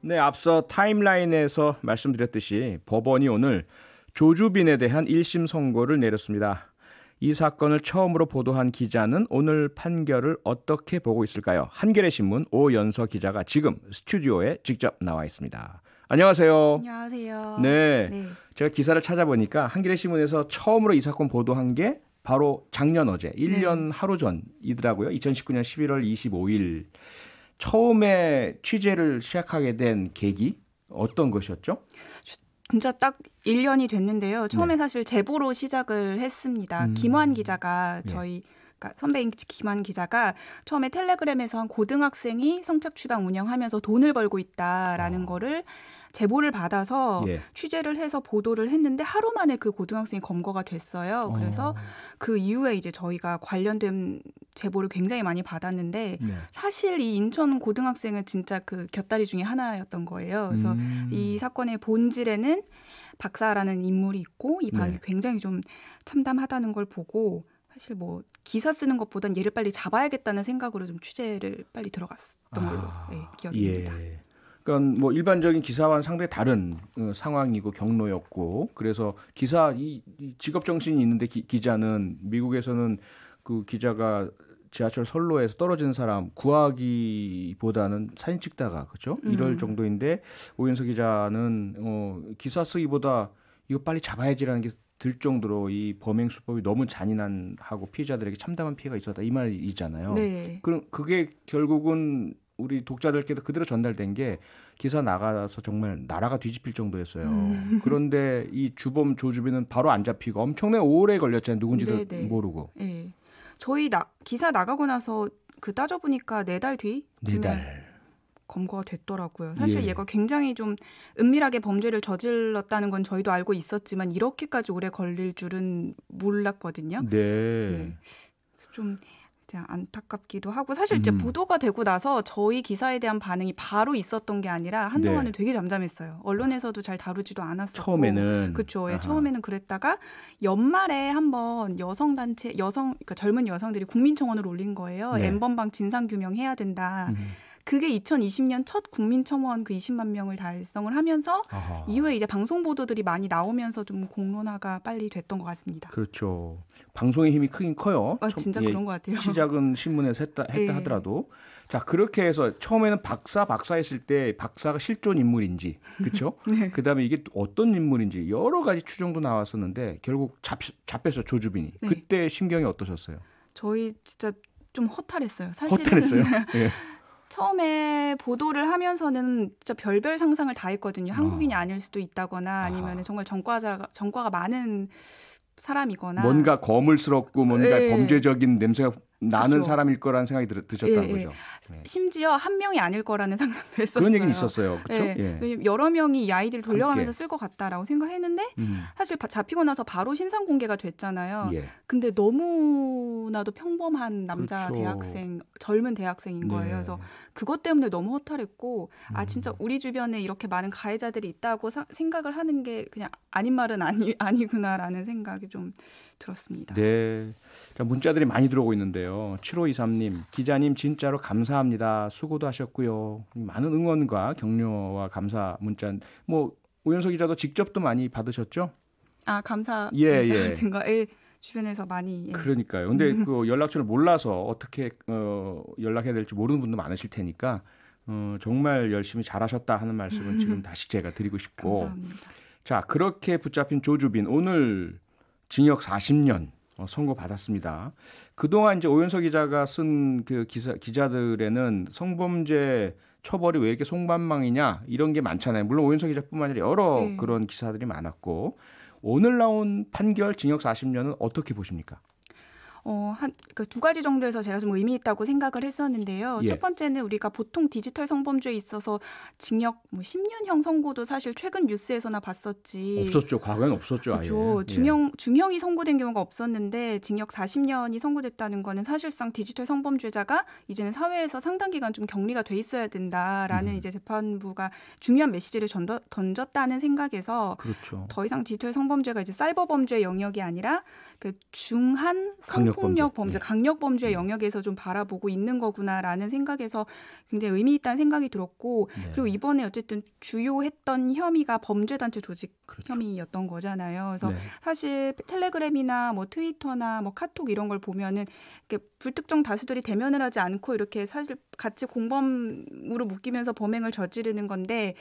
네, 앞서 타임라인에서 말씀드렸듯이 법원이 오늘 조주빈에 대한 1심 선고를 내렸습니다. 이 사건을 처음으로 보도한 기자는 오늘 판결을 어떻게 보고 있을까요? 한겨레신문 오연서 기자가 지금 스튜디오에 직접 나와 있습니다. 안녕하세요. 안녕하세요. 네, 제가 기사를 찾아보니까 한겨레신문에서 처음으로 이 사건 보도한 게 바로 작년 어제 1년 하루 전이더라고요. 2019년 11월 25일. 처음에 취재를 시작하게 된 계기 어떤 것이었죠? 진짜 딱 1년이 됐는데요. 처음에 사실 제보로 시작을 했습니다. 김환 기자가 저희 그러니까 선배인 김환 기자가 처음에 텔레그램에서 한 고등학생이 성착취방 운영하면서 돈을 벌고 있다라는 거를 제보를 받아서 취재를 해서 보도를 했는데 하루 만에 그 고등학생이 검거가 됐어요. 그래서 그 이후에 이제 저희가 관련된 제보를 굉장히 많이 받았는데 사실 이 인천 고등학생은 진짜 그 곁다리 중에 하나였던 거예요. 그래서 이 사건의 본질에는 박사라는 인물이 있고 이 방이 굉장히 좀 참담하다는 걸 보고 사실 뭐 기사 쓰는 것보단 얘를 빨리 잡아야겠다는 생각으로 좀 취재를 빨리 들어갔던 걸로 기억입니다. 그러니까 뭐 일반적인 기사와는 상당히 다른 상황이고 경로였고 그래서 기사 이 직업 정신이 있는데 기자는 미국에서는 그 기자가 지하철 선로에서 떨어지는 사람 구하기보다는 사진 찍다가 그렇죠? 이럴 정도인데 오윤서 기자는 기사 쓰기보다 이거 빨리 잡아야지라는 게 들 정도로 이 범행 수법이 너무 잔인하고 피해자들에게 참담한 피해가 있었다 이 말이잖아요. 네. 그럼 그게 결국은 우리 독자들께도 그대로 전달된 게 기사 나가서 정말 나라가 뒤집힐 정도였어요. 그런데 이 주범 조주빈은 바로 안 잡히고 엄청나게 오래 걸렸잖아요. 누군지도 모르고. 네. 저희 기사 나가고 나서 그 따져보니까 4달 뒤? 4달. 검거가 됐더라고요. 사실 얘가 굉장히 좀 은밀하게 범죄를 저질렀다는 건 저희도 알고 있었지만 이렇게까지 오래 걸릴 줄은 몰랐거든요. 네. 좀 안타깝기도 하고 사실 이제 보도가 되고 나서 저희 기사에 대한 반응이 바로 있었던 게 아니라 한동안은 되게 잠잠했어요. 언론에서도 잘 다루지도 않았었고. 처음에는. 그렇죠. 처음에는 그랬다가 연말에 한번 여성단체 그러니까 젊은 여성들이 국민청원을 올린 거예요. N번방 진상규명해야 된다. 그게 2020년 첫 국민청원 그 20만 명을 달성을 하면서 이후에 이제 방송 보도들이 많이 나오면서 좀 공론화가 빨리 됐던 것 같습니다. 그렇죠. 방송의 힘이 크긴 커요. 진짜 그런 것 같아요. 시작은 신문에서 했다 하더라도. 자, 그렇게 해서 처음에는 박사 했을 때 박사가 실존 인물인지 그렇죠? 그다음에 이게 어떤 인물인지 여러 가지 추정도 나왔었는데 결국 잡혔어 조주빈이. 그때 심경이 어떠셨어요? 저희 진짜 좀 허탈했어요. 사실은. 허탈했어요? 처음에 보도를 하면서는 진짜 별별 상상을 다 했거든요. 한국인이 아닐 수도 있다거나 아니면 정말 전과가 많은 사람이거나 뭔가 거물스럽고 뭔가 범죄적인 냄새가 나는 사람일 거라는 생각이 드셨다는 거죠. 심지어 한 명이 아닐 거라는 상상도 했었어요. 그런 얘기는 있었어요. 그렇죠? 왜냐면 여러 명이 이 아이들을 돌려가면서 쓸 것 같다라고 생각했는데 사실 잡히고 나서 바로 신상 공개가 됐잖아요. 근데 너무나도 평범한 남자 대학생, 젊은 대학생인 거예요. 그래서 그것 때문에 너무 허탈했고 진짜 우리 주변에 이렇게 많은 가해자들이 있다고 생각을 하는 게 그냥 아닌 말은 아니구나라는 생각이 좀 들었습니다. 네. 자, 문자들이 많이 들어오고 있는데요. 7523님, 기자님 진짜로 감사합니다. 수고도 하셨고요. 많은 응원과 격려와 감사 문자. 뭐 오연서 기자도 직접도 많이 받으셨죠? 감사 문자 같은 거 주변에서 많이. 그러니까요. 근데 그 연락처를 몰라서 어떻게 연락해야 될지 모르는 분도 많으실 테니까 정말 열심히 잘하셨다 하는 말씀을 지금 다시 제가 드리고 싶고. 감사합니다. 자, 그렇게 붙잡힌 조주빈 오늘 징역 40년 선고 받았습니다. 그동안 이제 오연서 기자가 쓴 그 기자들에는 성범죄 처벌이 왜 이렇게 송반망이냐 이런 게 많잖아요. 물론 오연서 기자뿐만 아니라 여러 그런 기사들이 많았고 오늘 나온 판결 징역 40년은 어떻게 보십니까? 그 2가지 정도에서 제가 좀 의미 있다고 생각을 했었는데요. 첫 번째는 우리가 보통 디지털 성범죄에 있어서 징역 10년형 선고도 사실 최근 뉴스에서나 봤었지. 없었죠. 과거에는 없었죠. 그렇죠. 중형이 선고된 경우가 없었는데 징역 40년이 선고됐다는 거는 사실상 디지털 성범죄자가 이제는 사회에서 상당 기간 좀 격리가 돼 있어야 된다라는 이제 재판부가 중요한 메시지를 던졌다는 생각에서 그렇죠. 더 이상 디지털 성범죄가 이제 사이버 범죄의 영역이 아니라 그 중한 성폭력 범죄, 강력 범죄의 영역에서 좀 바라보고 있는 거구나라는 생각에서 굉장히 의미 있다는 생각이 들었고 그리고 이번에 어쨌든 주요했던 혐의가 범죄단체 조직 혐의였던 거잖아요. 그래서 사실 텔레그램이나 뭐 트위터나 뭐 카톡 이런 걸 보면은 이렇게 불특정 다수들이 대면을 하지 않고 이렇게 사실 같이 공범으로 묶이면서 범행을 저지르는 건데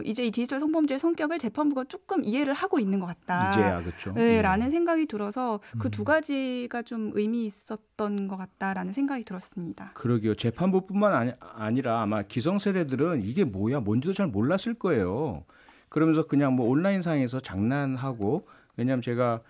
이제 이 디지털 성범죄의 성격을 재판부가 조금 이해를 하고 있는 것 같다. 이제야 그렇죠. 네, 라는 생각이 들어서 그 두 가지가 좀 의미 있었던 것 같다라는 생각이 들었습니다. 그러게요. 재판부뿐만 아니라 아마 기성세대들은 이게 뭐야 뭔지도 잘 몰랐을 거예요. 그러면서 그냥 뭐 온라인상에서 장난하고 왜냐하면 제가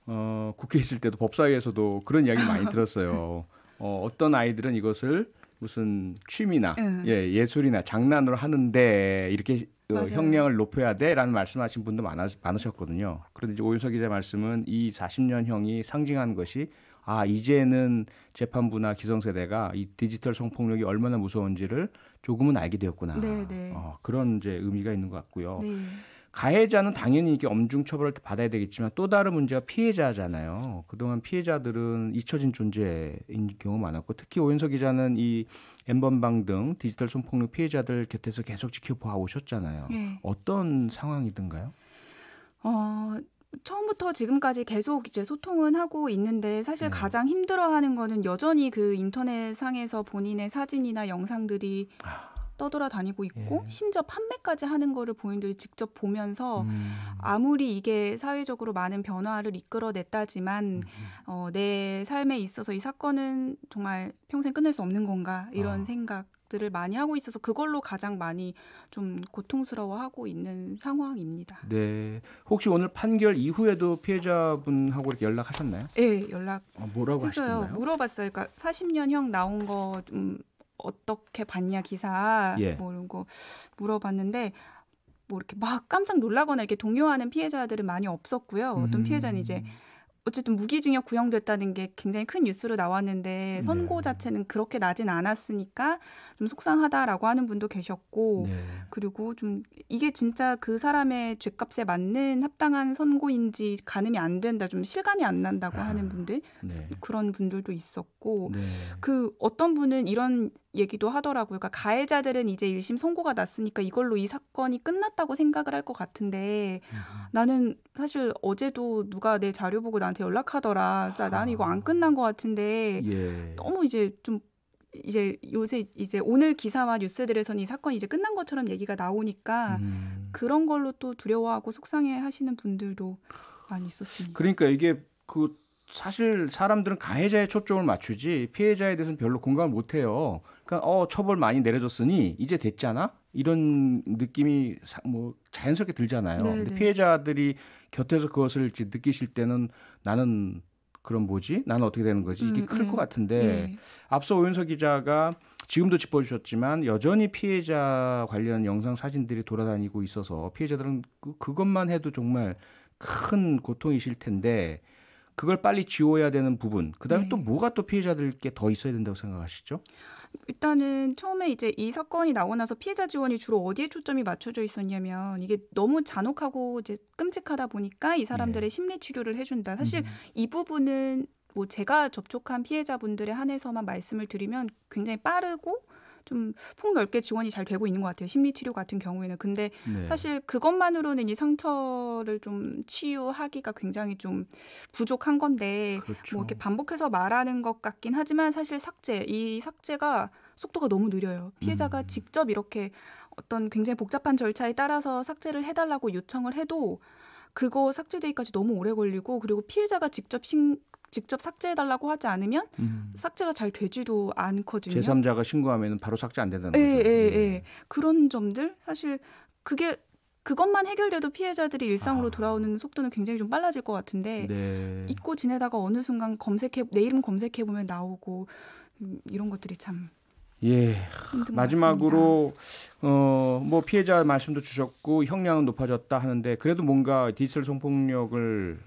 국회에 있을 때도 법사위에서도 그런 이야기 많이 들었어요. 어떤 아이들은 이것을 무슨 취미나 예술이나 장난으로 하는데 이렇게 형량을 높여야 돼라는 말씀하신 분도 많으셨거든요. 그런데 이제 오윤석 기자 말씀은 이 40년형이 상징하는 것이 이제는 재판부나 기성세대가 이 디지털 성폭력이 얼마나 무서운지를 조금은 알게 되었구나. 그런 이제 의미가 있는 것 같고요. 네. 가해자는 당연히 이게 엄중 처벌을 받아야 되겠지만 또 다른 문제가 피해자잖아요. 그동안 피해자들은 잊혀진 존재인 경우가 많았고 특히 오윤석 기자는 이 N번방 등 디지털 성폭력 피해자들 곁에서 계속 지켜봐 오셨잖아요. 어떤 상황이든가요? 처음부터 지금까지 계속 이제 소통은 하고 있는데 사실 가장 힘들어하는 거는 여전히 그 인터넷상에서 본인의 사진이나 영상들이 떠돌아다니고 있고 심지어 판매까지 하는 거를 본인들이 직접 보면서 아무리 이게 사회적으로 많은 변화를 이끌어냈다지만 내 삶에 있어서 이 사건은 정말 평생 끝낼 수 없는 건가 이런 생각들을 많이 하고 있어서 그걸로 가장 많이 좀 고통스러워하고 있는 상황입니다. 네. 혹시 오늘 판결 이후에도 피해자분하고 이렇게 연락하셨나요? 네, 연락 뭐라고 하시던가요? 물어봤어요. 그러니까 40년형 나온 거 좀 어떻게 봤냐 기사 뭐 이런 거 물어봤는데 뭐 이렇게 막 깜짝 놀라거나 이렇게 동요하는 피해자들은 많이 없었고요. 어떤 피해자는 이제 어쨌든 무기징역 구형됐다는 게 굉장히 큰 뉴스로 나왔는데 선고 자체는 그렇게 나진 않았으니까 좀 속상하다라고 하는 분도 계셨고 그리고 좀 이게 진짜 그 사람의 죄값에 맞는 합당한 선고인지 가늠이 안 된다, 좀 실감이 안 난다고 하는 분들 그런 분들도 있었고 그 어떤 분은 이런 얘기도 하더라고요. 그러니까 가해자들은 이제 1심 선고가 났으니까 이걸로 이 사건이 끝났다고 생각을 할 것 같은데 나는 사실 어제도 누가 내 자료 보고 나한테 연락하더라. 나는 이거 안 끝난 것 같은데 너무 이제 좀 이제 요새 이제 오늘 기사와 뉴스들에서는 이 사건이 이제 끝난 것처럼 얘기가 나오니까 그런 걸로 또 두려워하고 속상해하시는 분들도 많이 있었습니다. 그러니까 이게 사실 사람들은 가해자에 초점을 맞추지 피해자에 대해서는 별로 공감을 못해요. 그러니까 처벌 많이 내려줬으니 이제 됐잖아 이런 느낌이 뭐 자연스럽게 들잖아요. 근데 피해자들이 곁에서 그것을 느끼실 때는 나는 그럼 뭐지? 나는 어떻게 되는 거지? 이게 클 것 같은데 앞서 오윤석 기자가 지금도 짚어주셨지만 여전히 피해자 관련 영상 사진들이 돌아다니고 있어서 피해자들은 그것만 해도 정말 큰 고통이실 텐데 그걸 빨리 지워야 되는 부분. 그다음에 또 뭐가 또 피해자들께 더 있어야 된다고 생각하시죠? 일단은 처음에 이제 이 사건이 나고 나서 피해자 지원이 주로 어디에 초점이 맞춰져 있었냐면 이게 너무 잔혹하고 이제 끔찍하다 보니까 이 사람들의 심리 치료를 해준다. 사실 이 부분은 뭐 제가 접촉한 피해자분들에 한해서만 말씀을 드리면 굉장히 빠르고 좀 폭넓게 지원이 잘 되고 있는 것 같아요. 심리치료 같은 경우에는. 근데 사실 그것만으로는 이 상처를 좀 치유하기가 굉장히 좀 부족한 건데 뭐 이렇게 반복해서 말하는 것 같긴 하지만 사실 이 삭제가 속도가 너무 느려요. 피해자가 직접 이렇게 어떤 굉장히 복잡한 절차에 따라서 삭제를 해달라고 요청을 해도 그거 삭제되기까지 너무 오래 걸리고 그리고 피해자가 직접 삭제해달라고 하지 않으면 삭제가 잘 되지도 않거든요. 제3자가 신고하면 바로 삭제 안 된다는 거죠. 그런 점들 사실 그것만 해결돼도 피해자들이 일상으로 돌아오는 속도는 굉장히 좀 빨라질 것 같은데 잊고 지내다가 어느 순간 내 이름 검색해보면 나오고 이런 것들이 참 예. 힘든 것 마지막으로 뭐 피해자 말씀도 주셨고 형량은 높아졌다 하는데 그래도 뭔가 디지털 성폭력을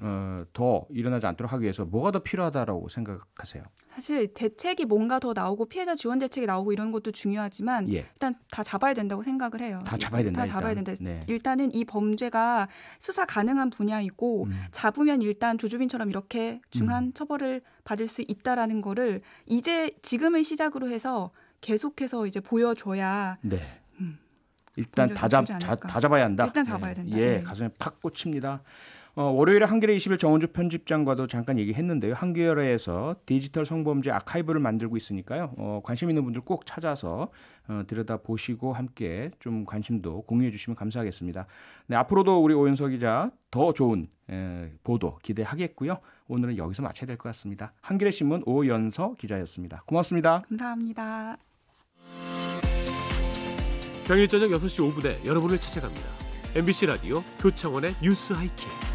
더 일어나지 않도록 하기 위해서 뭐가 더 필요하다라고 생각하세요? 사실 대책이 뭔가 더 나오고 피해자 지원 대책이 나오고 이런 것도 중요하지만 예. 일단 다 잡아야 된다고 생각을 해요. 다 잡아야 된다. 다 잡아야 된다. 네. 일단은 이 범죄가 수사 가능한 분야이고 잡으면 일단 조주빈처럼 이렇게 중한 처벌을 받을 수 있다라는 거를 지금을 시작으로 해서 계속해서 이제 보여줘야 네. 일단 다 잡아야 한다. 일단 잡아야 된다. 예, 네. 가슴에 팍 꽂힙니다. 월요일에 한겨레 20일 정원주 편집장과도 잠깐 얘기했는데요. 한겨레에서 디지털 성범죄 아카이브를 만들고 있으니까요. 관심 있는 분들 꼭 찾아서 들여다보시고 함께 좀 관심도 공유해 주시면 감사하겠습니다. 네, 앞으로도 우리 오연서 기자 더 좋은 보도 기대하겠고요. 오늘은 여기서 마쳐야 될 것 같습니다. 한겨레 신문 오연서 기자였습니다. 고맙습니다. 감사합니다. 평일 저녁 6시 5분에 여러분을 찾아갑니다. MBC 라디오 표창원의 뉴스 하이킥.